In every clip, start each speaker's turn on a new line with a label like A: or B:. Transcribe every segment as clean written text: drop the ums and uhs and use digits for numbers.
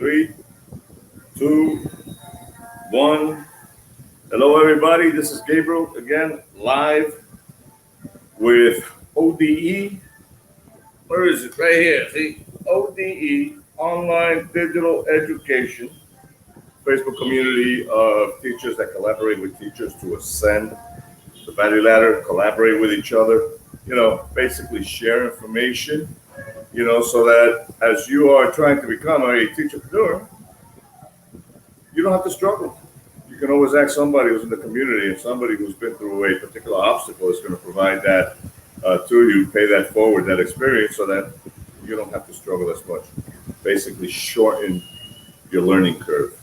A: 3, 2, 1. Hello, everybody. This is Gabriel again, live with ODE. Where is it? Right here. See, ODE, Online Digital Education, Facebook community of teachers that collaborate with teachers to ascend the value ladder, collaborate with each other, basically share information, so that as you are trying to become a teacherpreneur, you don't have to struggle. You can always ask somebody who's in the community, and somebody who's been through a particular obstacle is going to provide that to you, pay that forward, that experience, so that you don't have to struggle as much. Basically shorten your learning curve.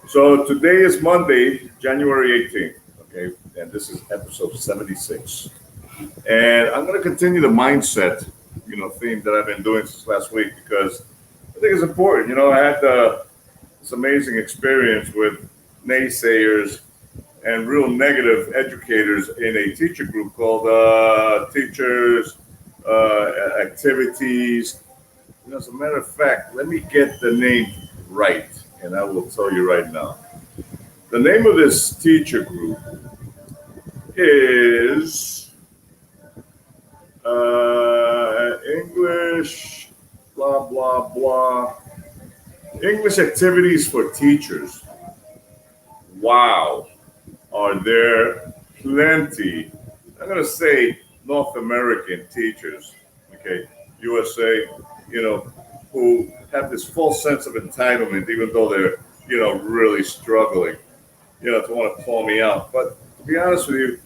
A: So today is Monday, January 18th, okay? And this is episode 76. And I'm going to continue the mindset, theme that I've been doing since last week, because I think it's important. I had this amazing experience with naysayers and real negative educators in a teacher group called Teachers Activities. As a matter of fact, let me get the name right, and I will tell you right now. The name of this teacher group is English, blah, blah, blah. English Activities for Teachers. Wow. Are there plenty, I'm going to say North American teachers, okay, USA, who have this false sense of entitlement, even though they're, really struggling, to want to call me out. But to be honest with you,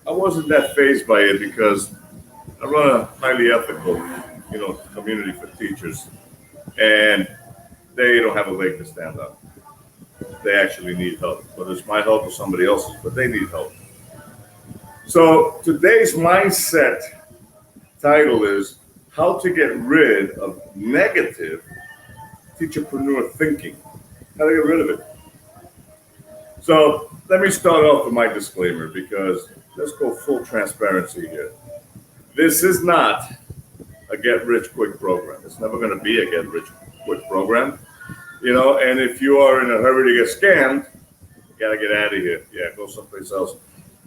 A: I wasn't that fazed by it because I run a highly ethical, community for teachers, and they don't have a leg to stand on. They actually need help, whether it's my help or somebody else's, but they need help. So today's mindset title is how to get rid of negative teacherpreneur thinking. How to get rid of it. So let me start off with my disclaimer, because let's go full transparency here. This is not a get-rich-quick program. It's never going to be a get-rich-quick program. And if you are in a hurry to get scammed, you got to get out of here. Yeah, go someplace else.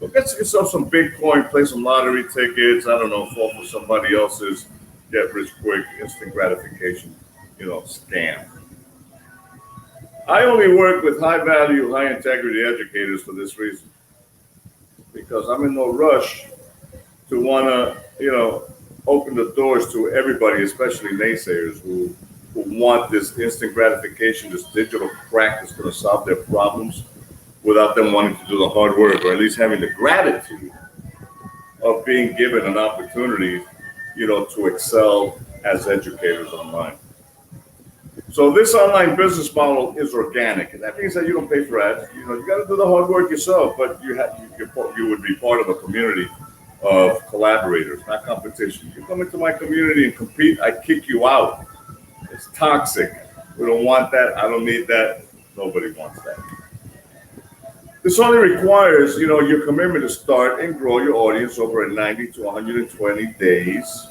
A: Go get yourself some Bitcoin, play some lottery tickets, I don't know, fall for somebody else's get-rich-quick, instant gratification, scam. I only work with high-value, high-integrity educators for this reason, because I'm in no rush to want to, open the doors to everybody, especially naysayers who want this instant gratification, this digital crack that's going to solve their problems without them wanting to do the hard work, or at least having the gratitude of being given an opportunity, to excel as educators online. So this online business model is organic, and that means that you don't pay for ads. You got to do the hard work yourself, but you would be part of a community of collaborators, not competition. You come into my community and compete, I kick you out. It's toxic. We don't want that. I don't need that. Nobody wants that. This only requires, your commitment to start and grow your audience over a 90 to 120 days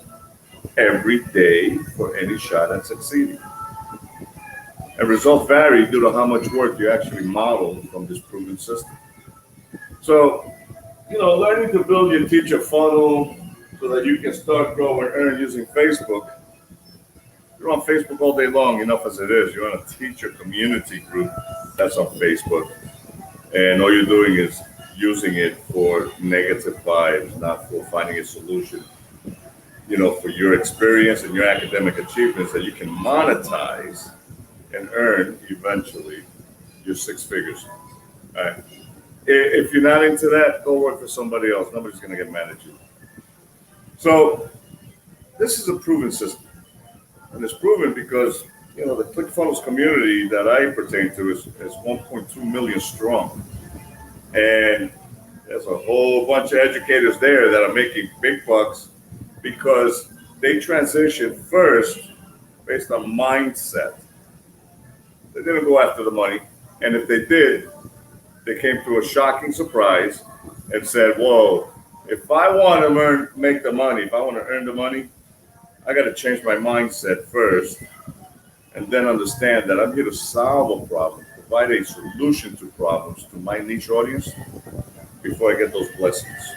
A: every day for any shot at succeeding. And results vary due to how much work you actually model from this proven system. So, learning to build your teacher funnel so that you can start, grow, and earn using Facebook. You're on Facebook all day long, enough as it is. You're in a teacher community group that's on Facebook. And all you're doing is using it for negative vibes, not for finding a solution, for your experience and your academic achievements that you can monetize and earn eventually your 6 figures. All right. If you're not into that, go work for somebody else. Nobody's going to get mad at you. So this is a proven system. And it's proven because, the ClickFunnels community that I pertain to is 1.2 million strong. And there's a whole bunch of educators there that are making big bucks because they transitioned first based on mindset. They didn't go after the money. And if they did, they came to a shocking surprise and said, whoa, if I want to make the money, if I want to earn the money, I got to change my mindset first and then understand that I'm here to solve a problem, provide a solution to problems to my niche audience before I get those blessings.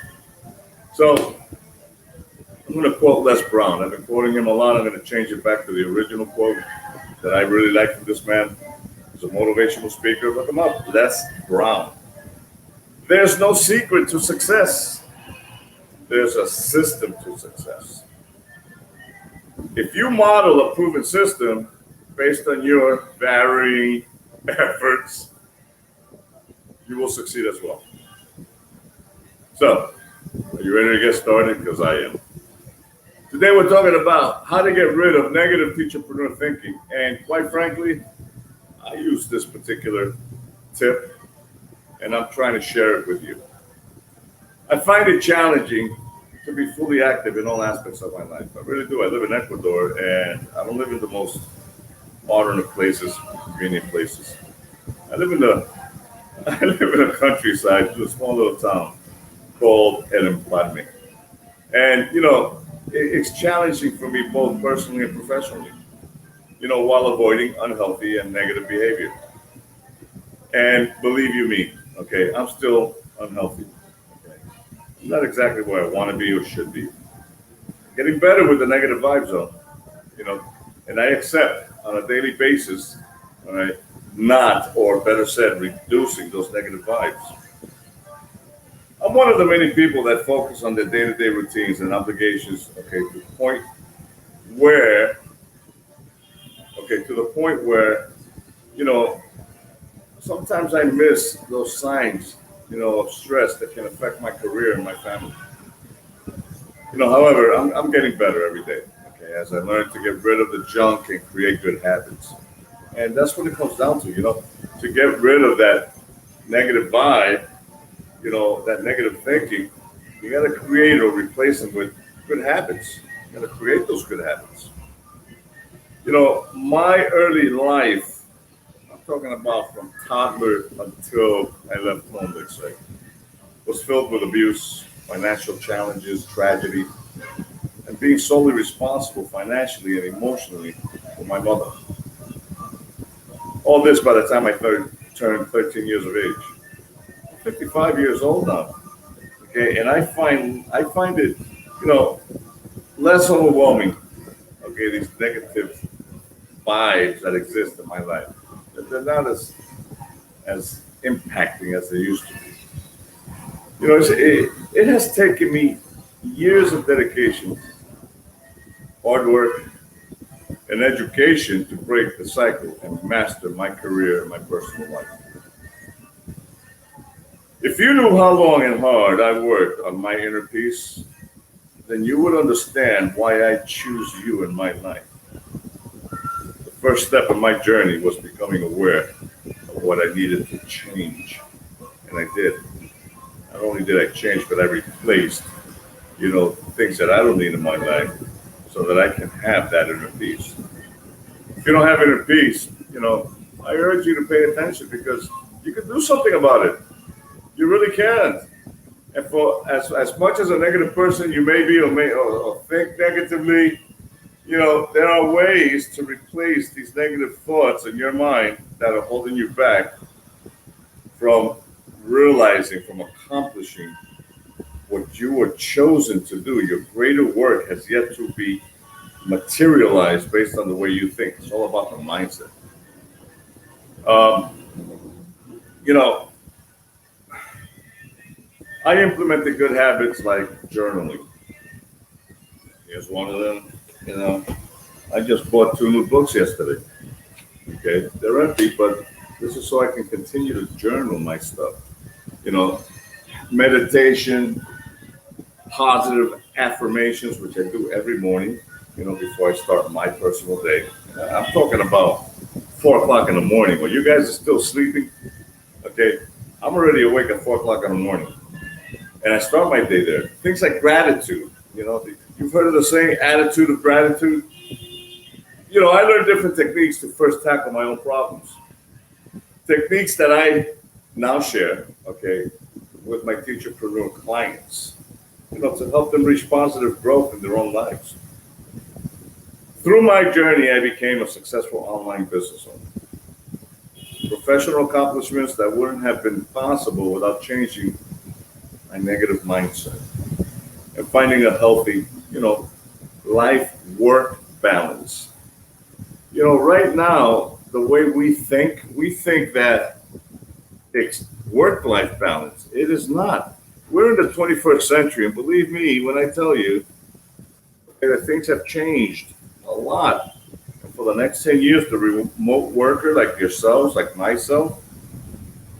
A: So I'm going to quote Les Brown. I've been quoting him a lot. I'm going to change it back to the original quote that I really like from this man. He's a motivational speaker. Look him up, Les Brown. There's no secret to success. There's a system to success. If you model a proven system based on your varying efforts, you will succeed as well. So, are you ready to get started? Because I am. Today we're talking about how to get rid of negative teacherpreneur thinking. And quite frankly, I use this particular tip and I'm trying to share it with you. I find it challenging to be fully active in all aspects of my life. I really do. I live in Ecuador and I don't live in the most modern of places, convenient places. I live in a countryside, in a small little town called El Empalme. And, it's challenging for me both personally and professionally, while avoiding unhealthy and negative behavior. And believe you me, okay, I'm still unhealthy. Okay? I'm not exactly where I want to be or should be. Getting better with the negative vibes though, and I accept on a daily basis, all right, not, or better said, reducing those negative vibes. I'm one of the many people that focus on their day-to-day routines and obligations, to the point where, sometimes I miss those signs, of stress that can affect my career and my family. However, I'm getting better every day, as I learn to get rid of the junk and create good habits. And that's what it comes down to, to get rid of that negative vibe, that negative thinking. You got to create or replace them with good habits. You got to create those good habits. My early life, I'm talking about from toddler until I left home, let's say, was filled with abuse, financial challenges, tragedy, and being solely responsible financially and emotionally for my mother. All this by the time I turned 13 years of age. I'm 55 years old now, and I find it, less overwhelming, these negative vibes that exist in my life. They're not as impacting as they used to be. It has taken me years of dedication, hard work, and education to break the cycle and master my career and my personal life. If you knew how long and hard I worked on my inner peace, then you would understand why I choose you in my life. The first step in my journey was becoming aware of what I needed to change. And I did. Not only did I change, but I replaced, things that I don't need in my life so that I can have that inner peace. If you don't have inner peace, I urge you to pay attention because you can do something about it. You really can. And for as much as a negative person you may be or think negatively, there are ways to replace these negative thoughts in your mind that are holding you back from realizing, from accomplishing what you were chosen to do. Your greater work has yet to be materialized based on the way you think. It's all about the mindset. I implemented good habits like journaling. Here's one of them. I just bought 2 new books yesterday. Okay, they're empty, but this is so I can continue to journal my stuff. Meditation, positive affirmations, which I do every morning, before I start my personal day. I'm talking about 4 o'clock in the morning. When you guys are still sleeping, I'm already awake at 4 o'clock in the morning. And I start my day there. Things like gratitude, you've heard of the saying, attitude of gratitude. I learned different techniques to first tackle my own problems. Techniques that I now share, with my teacherpreneur clients, to help them reach positive growth in their own lives. Through my journey, I became a successful online business owner. Professional accomplishments that wouldn't have been possible without changing my negative mindset and finding a healthy, life-work balance. Right now, the way we think that it's work-life balance. It is not. We're in the 21st century, and believe me when I tell you that things have changed a lot. And for the next 10 years, the remote worker like yourselves, like myself,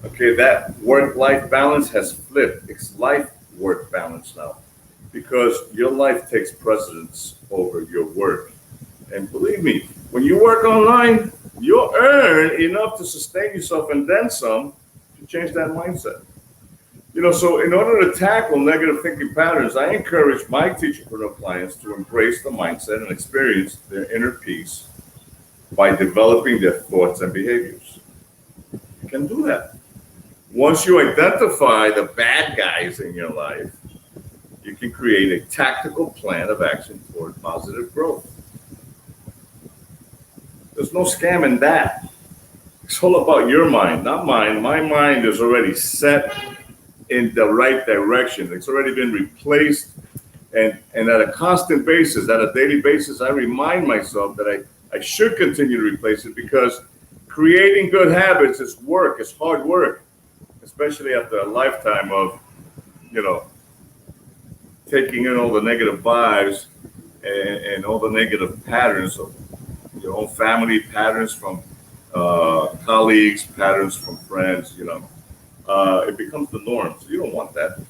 A: that work-life balance has flipped. It's life-work balance now because your life takes precedence over your work. And believe me, when you work online, you'll earn enough to sustain yourself and then some to change that mindset. So in order to tackle negative thinking patterns, I encourage my Teacherpreneur clients to embrace the mindset and experience their inner peace by developing their thoughts and behaviors. You can do that. Once you identify the bad guys in your life, you can create a tactical plan of action toward positive growth. There's no scam in that. It's all about your mind, not mine. My mind is already set in the right direction. It's already been replaced. And at a constant basis, at a daily basis, I remind myself that I should continue to replace it because creating good habits is work, it's hard work, especially after a lifetime of, taking in all the negative vibes and all the negative patterns of your own family, patterns from colleagues, patterns from friends, it becomes the norm. So you don't want that.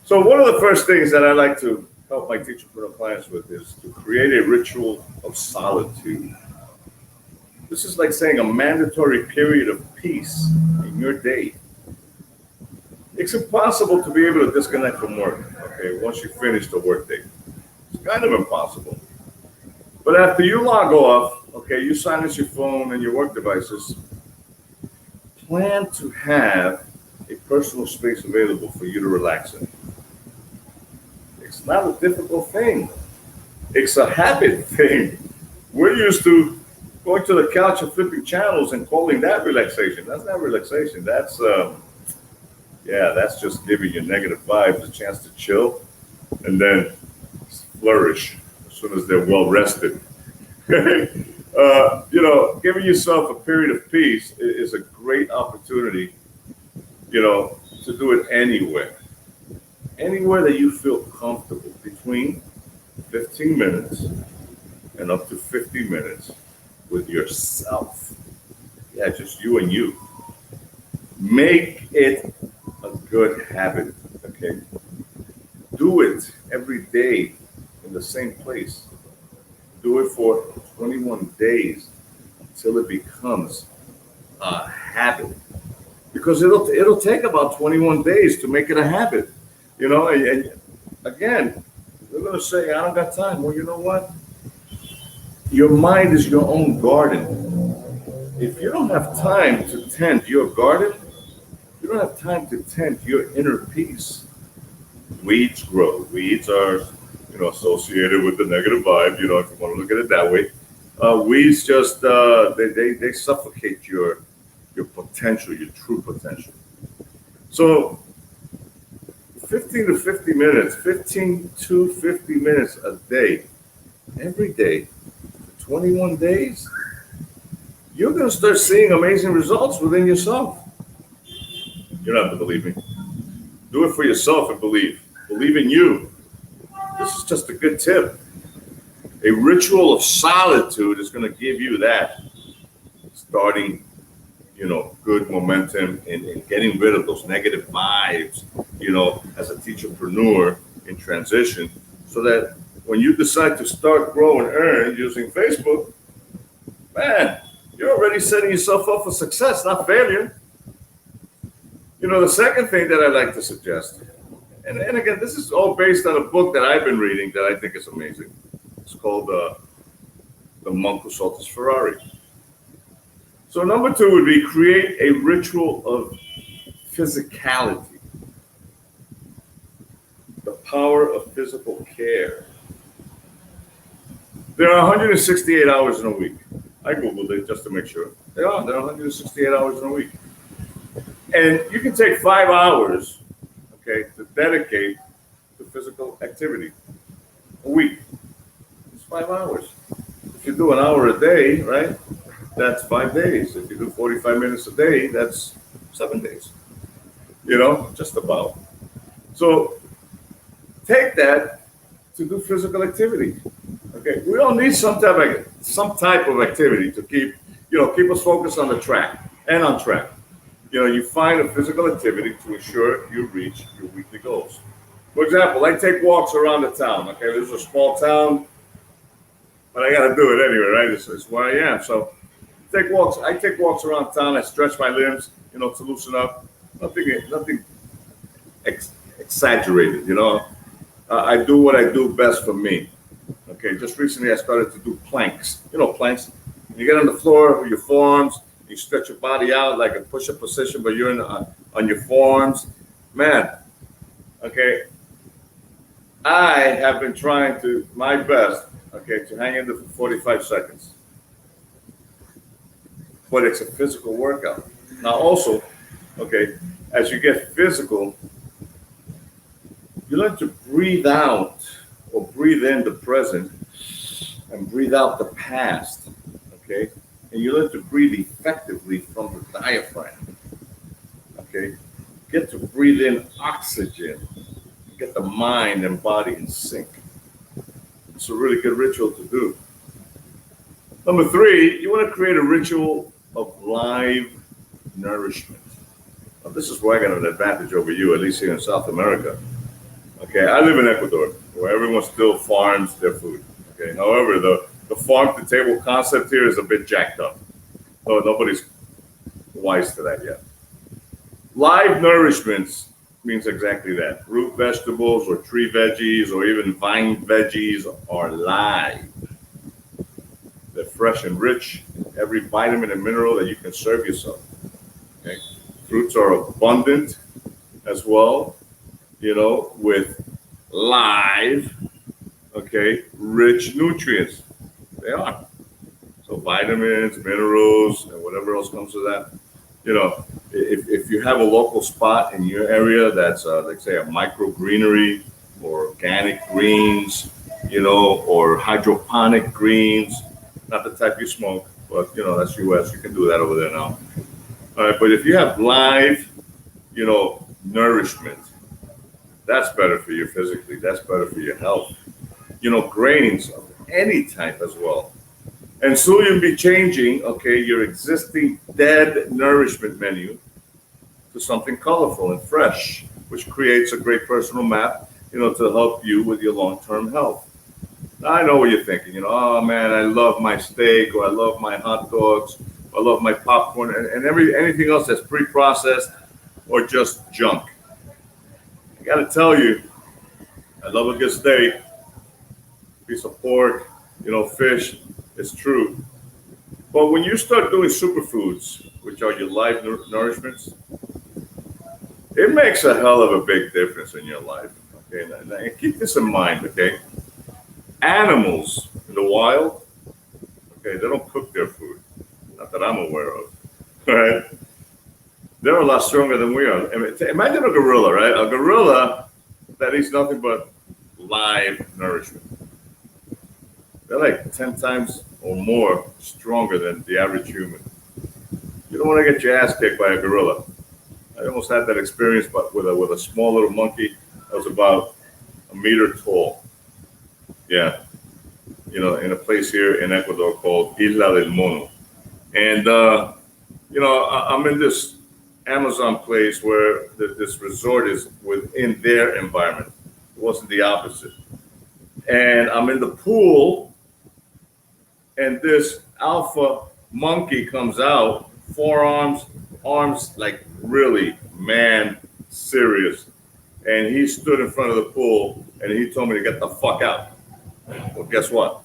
A: So one of the first things that I like to help my Teacherpreneur clients with is to create a ritual of solitude. This is like saying a mandatory period of peace in your day. It's impossible to be able to disconnect from work, once you finish the workday. It's kind of impossible. But after you log off, you silence your phone and your work devices, plan to have a personal space available for you to relax in. It's not a difficult thing. It's a habit thing. We're used to going to the couch and flipping channels and calling that relaxation. That's not relaxation. That's just giving your negative vibes a chance to chill and then flourish as soon as they're well rested. Giving yourself a period of peace is a great opportunity, to do it anywhere that you feel comfortable, between 15 minutes and up to 50 minutes with yourself. Yeah, just you and you. Make it a good habit, Do it every day in the same place. Do it for 21 days until it becomes a habit. Because it'll take about 21 days to make it a habit. And again, they're going to say, I don't got time. Well, you know what? Your mind is your own garden. If you don't have time to tend your garden, you don't have time to tend your inner peace. Weeds grow. Weeds are, associated with the negative vibe, if you want to look at it that way. Weeds just, they suffocate your potential, your true potential. So 15 to 50 minutes a day, every day, for 21 days, you're going to start seeing amazing results within yourself. You don't have to believe me. Do it for yourself and believe. Believe in you. This is just a good tip. A ritual of solitude is going to give you that starting, good momentum in getting rid of those negative vibes, as a teacherpreneur in transition, so that when you decide to start, grow, and earn using Facebook, man, you're already setting yourself up for success, not failure. The second thing that I like to suggest, and again, this is all based on a book that I've been reading that I think is amazing. It's called The Monk Who Sold His Ferrari. So number 2 would be create a ritual of physicality. The power of physical care. There are 168 hours in a week. I Googled it just to make sure. There are 168 hours in a week. And you can take 5 hours, okay, to dedicate to physical activity a week. It's 5 hours. If you do an hour a day, right, that's 5 days. If you do 45 minutes a day, that's 7 days. Just about. So take that to do physical activity. Okay, we all need some type of activity to keep us focused on the track and on track. You find a physical activity to ensure you reach your weekly goals. For example, I take walks around the town. Okay, this is a small town, but I got to do it anyway, right? It's where I am. So I take walks around town. I stretch my limbs, to loosen up. Nothing exaggerated. I do what I do best for me. Okay, just recently I started to do planks. Planks. You get on the floor with your forearms. You stretch your body out like a push-up position, but you're on your forearms. Man, okay, I have been trying my best, okay, to hang in there for 45 seconds. But it's a physical workout. Now also, okay, as you get physical, you learn to breathe out or breathe in the present and breathe out the past, okay? And you learn to breathe effectively from the diaphragm, okay? Get to breathe in oxygen, get the mind and body in sync. It's a really good ritual to do. Number 3, you want to create a ritual of live nourishment. Now, this is where I got an advantage over you, at least here in South America. Okay, I live in Ecuador, where everyone still farms their food. Okay, however, the farm-to-table concept here is a bit jacked up. So nobody's wise to that yet. Live nourishment means exactly that. Root vegetables or tree veggies or even vine veggies are live. They're fresh and rich, every vitamin and mineral that you can serve yourself. Okay? Fruits are abundant as well, with live, okay, rich nutrients. They are. So vitamins, minerals, and whatever else comes with that. If you have a local spot in your area that's, like say, a micro greenery or organic greens, or hydroponic greens, not the type you smoke, but, that's US. You can do that over there now. All right, but if you have live, nourishment, that's better for you physically. That's better for your health. Grains of any type as well. And soon you'll be changing, okay, your existing dead nourishment menu to something colorful and fresh, which creates a great personal map, to help you with your long-term health. Now, I know what you're thinking, oh man, I love my steak, or I love my hot dogs, I love my popcorn, and anything else that's pre-processed or just junk. I gotta tell you, I love a good steak, piece of pork, fish. It's true. But when you start doing superfoods, which are your live nourishments, it makes a hell of a big difference in your life. Okay, and keep this in mind. Okay, animals in the wild, okay, they don't cook their food, not that I'm aware of. Right? They're a lot stronger than we are. Imagine a gorilla, right? A gorilla that eats nothing but live nourishment. They're like 10 times or more stronger than the average human. You don't want to get your ass kicked by a gorilla. I almost had that experience, but with a small little monkey that was about a meter tall. Yeah, in a place here in Ecuador called Isla del Mono. And, I'm in this Amazon place where this resort is within their environment. It wasn't the opposite. And I'm in the pool, and this alpha monkey comes out, forearms, arms like really, man, serious. And he stood in front of the pool, and he told me to get the fuck out. Well, guess what?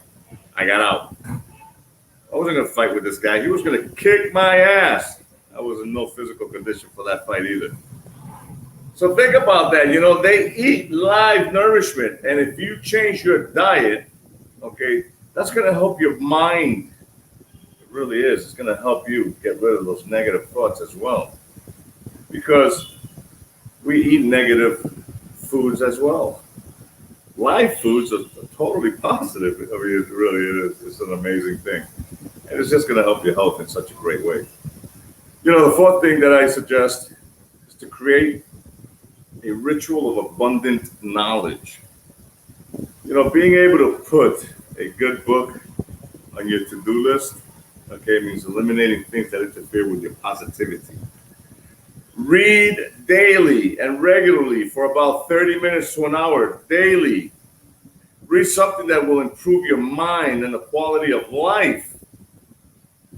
A: I got out. I wasn't going to fight with this guy. He was going to kick my ass. I was in no physical condition for that fight either. So think about that. They eat live nourishment. And if you change your diet, okay, That's going to help your mind. It really is. It's going to help you get rid of those negative thoughts as well. Because we eat negative foods as well. Live foods are totally positive. I mean, it really is. It's an amazing thing. And it's just going to help your health in such a great way. You know, the fourth thing that I suggest is to create a ritual of abundant knowledge. You know, being able to put a good book on your to-do list, okay, means eliminating things that interfere with your positivity. Read daily and regularly for about 30 minutes to an hour daily. Read something that will improve your mind and the quality of life.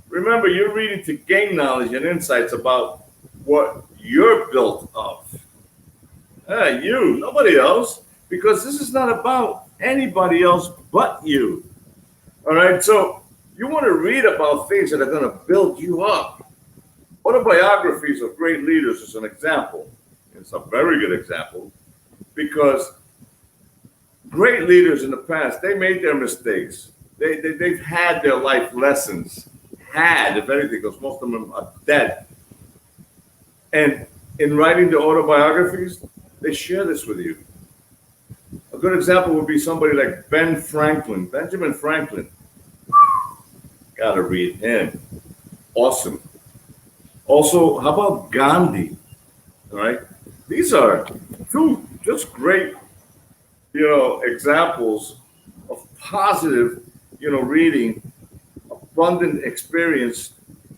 A: Remember, you're reading to gain knowledge and insights about what you're built of. You, nobody else, because this is not about anybody else but you. All right, so you want to read about things that are going to build you up. Autobiographies of great leaders is an example. It's a very good example because great leaders in the past, they made their mistakes. They've had their life lessons. If anything, because most of them are dead. And in writing the autobiographies, they share this with you. A good example would be somebody like Benjamin Franklin. Gotta read him. Awesome. Also, how about Gandhi? All right. These are two just great, examples of positive, reading, abundant experience,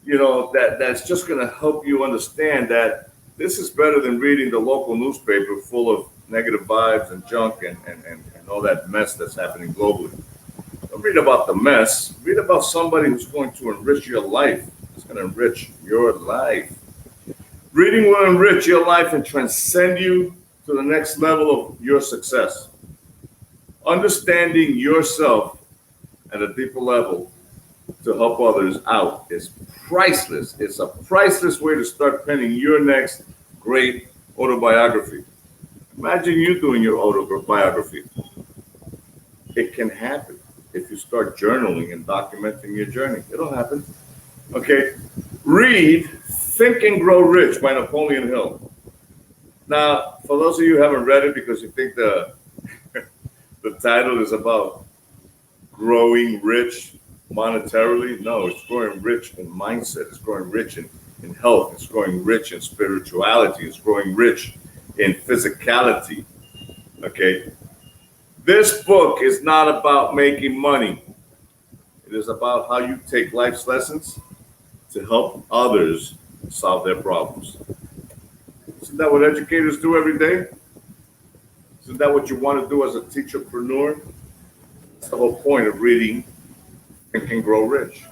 A: that's just going to help you understand that this is better than reading the local newspaper full of negative vibes and junk and all that mess that's happening globally. Don't read about the mess. Read about somebody who's going to enrich your life. It's going to enrich your life. Reading will enrich your life and transcend you to the next level of your success. Understanding yourself at a deeper level to help others out is priceless. It's a priceless way to start penning your next great autobiography. Imagine you doing your autobiography. It can happen if you start journaling and documenting your journey. It'll happen. Okay. Read Think and Grow Rich by Napoleon Hill. Now, for those of you who haven't read it because you think the title is about growing rich monetarily, no, it's growing rich in mindset. It's growing rich in health. It's growing rich in spirituality. It's growing rich in physicality. Okay. This book is not about making money. It is about how you take life's lessons to help others solve their problems. Isn't that what educators do every day? Isn't that what you want to do as a teacherpreneur? That's the whole point of reading Think and Grow Rich.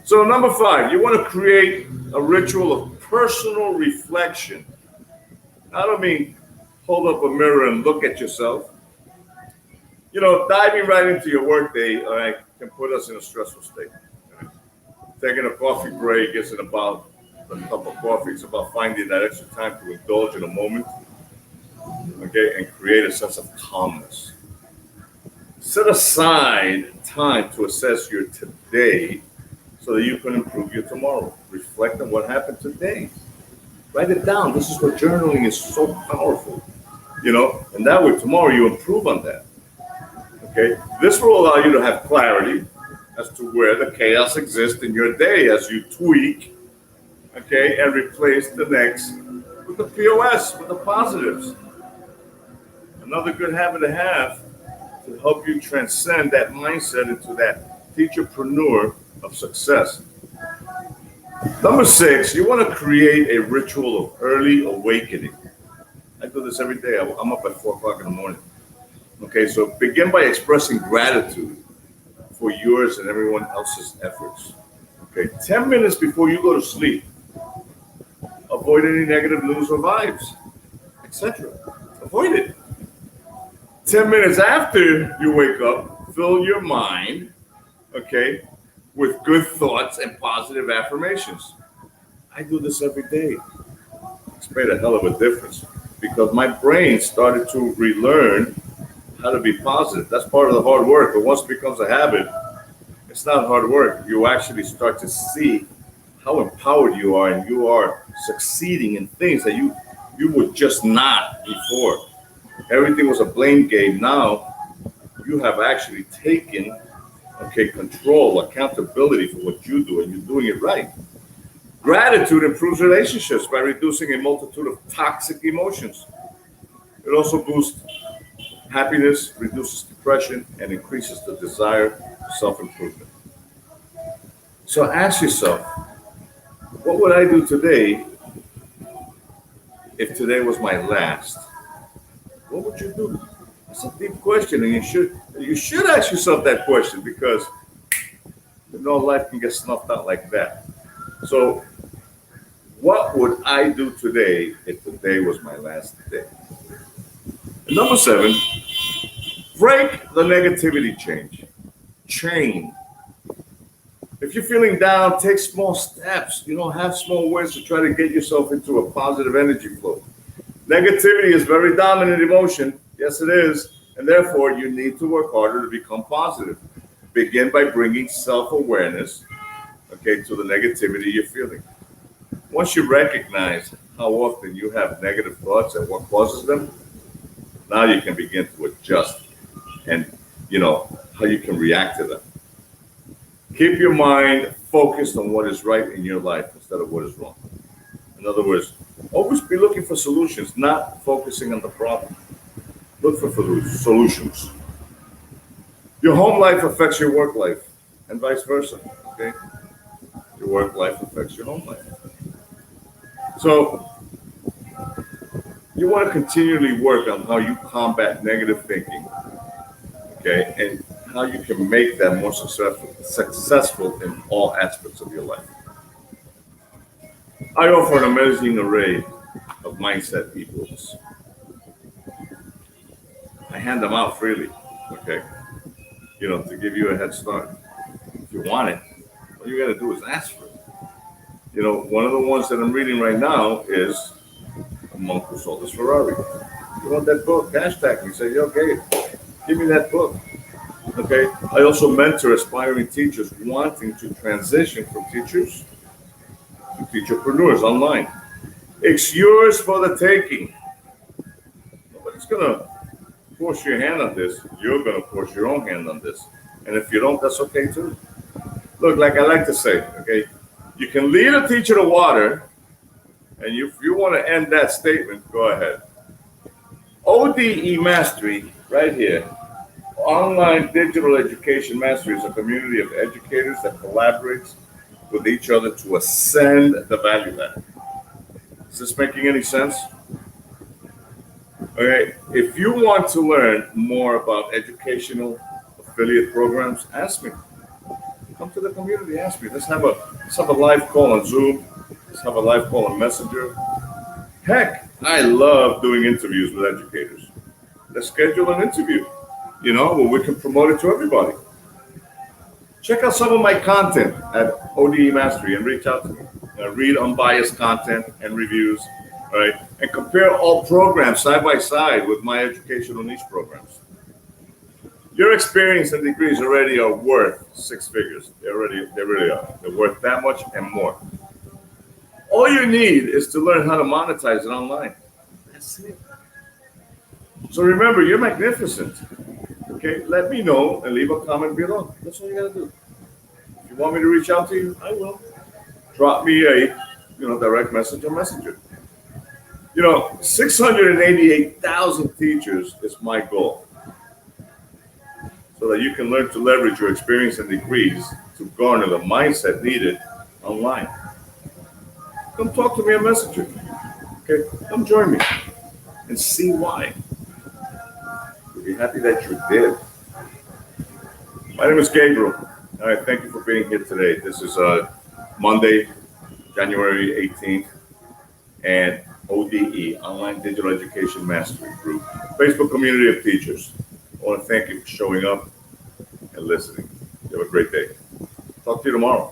A: So number 5, you want to create a ritual of personal reflection. I don't mean hold up a mirror and look at yourself. Diving right into your workday, all right, can put us in a stressful state. Right? Taking a coffee break isn't about a cup of coffee. It's about finding that extra time to indulge in a moment, okay, and create a sense of calmness. Set aside time to assess your today so that you can improve your tomorrow. Reflect on what happened today. Write it down. This is what journaling is so powerful, and that way tomorrow you improve on that. Okay, this will allow you to have clarity as to where the chaos exists in your day as you tweak, okay, and replace the next with the POS, with the positives. Another good habit to have to help you transcend that mindset into that teacherpreneur of success. Number 6, you want to create a ritual of early awakening. I do this every day. I'm up at 4 o'clock in the morning. Okay, so begin by expressing gratitude for yours and everyone else's efforts. Okay, 10 minutes before you go to sleep, avoid any negative news or vibes, etc. Avoid it. 10 minutes after you wake up, fill your mind, okay, with good thoughts and positive affirmations. I do this every day. It's made a hell of a difference because my brain started to relearn how to be positive. That's part of the hard work. But once it becomes a habit, it's not hard work. You actually start to see how empowered you are, and you are succeeding in things that you were just not before. Everything was a blame game. Now you have actually taken control, accountability for what you do, and you're doing it right. Gratitude improves relationships by reducing a multitude of toxic emotions. It also boosts happiness, reduces depression, and increases the desire for self-improvement. So ask yourself, what would I do today if today was my last? What would you do? It's a deep question, and you should ask yourself that question, because life can get snuffed out like that. So what would I do today if today was my last day? And number 7, break the negativity chain. If you're feeling down, take small steps. Have small ways to try to get yourself into a positive energy flow. Negativity is very dominant emotion. Yes, it is. And therefore, you need to work harder to become positive. Begin by bringing self-awareness, to the negativity you're feeling. Once you recognize how often you have negative thoughts and what causes them, now you can begin to adjust and, how you can react to them. Keep your mind focused on what is right in your life instead of what is wrong. In other words, always be looking for solutions, not focusing on the problem. Look for solutions. Your home life affects your work life, and vice versa. Okay? Your work life affects your home life. So you want to continually work on how you combat negative thinking, and how you can make that more successful in all aspects of your life. I offer an amazing array of mindset ebooks. I hand them out freely, to give you a head start. If you want it, all you got to do is ask for it. One of the ones that I'm reading right now is A Monk Who Sold His Ferrari. You want that book? Hashtag me. Say, give me that book. I also mentor aspiring teachers wanting to transition from teachers to teacherpreneurs online. It's yours for the taking. Nobody's going to force your hand on this. You're going to force your own hand on this. And if you don't, that's okay too. Look, like I like to say, you can lead a teacher to water, and if you want to end that statement, go ahead. ODE Mastery, right here. Online Digital Education Mastery is a community of educators that collaborates with each other to ascend the value ladder. Is this making any sense? If you want to learn more about educational affiliate programs, ask me. Come to the community, ask me. Let's have a live call on Zoom. Let's have a live call on Messenger. Heck, I love doing interviews with educators. Let's schedule an interview, where we can promote it to everybody. Check out some of my content at ODE Mastery and reach out to me. Read unbiased content and reviews, and compare all programs side by side with my educational niche programs. Your experience and degrees already are worth 6 figures. They really are. They're worth that much and more. All you need is to learn how to monetize it online. That's it. So remember, you're magnificent. Let me know and leave a comment below. That's all you gotta do. If you want me to reach out to you, I will. Drop me a direct message on Messenger. 688,000 teachers is my goal, so that you can learn to leverage your experience and degrees to garner the mindset needed online. Come talk to me on Messenger. Come join me and see why. You'll be happy that you did. My name is Gabriel. All right, thank you for being here today. This is Monday, January 18th, and ODE, Online Digital Education Mastery Group, Facebook community of teachers. I want to thank you for showing up and listening. You have a great day. Talk to you tomorrow.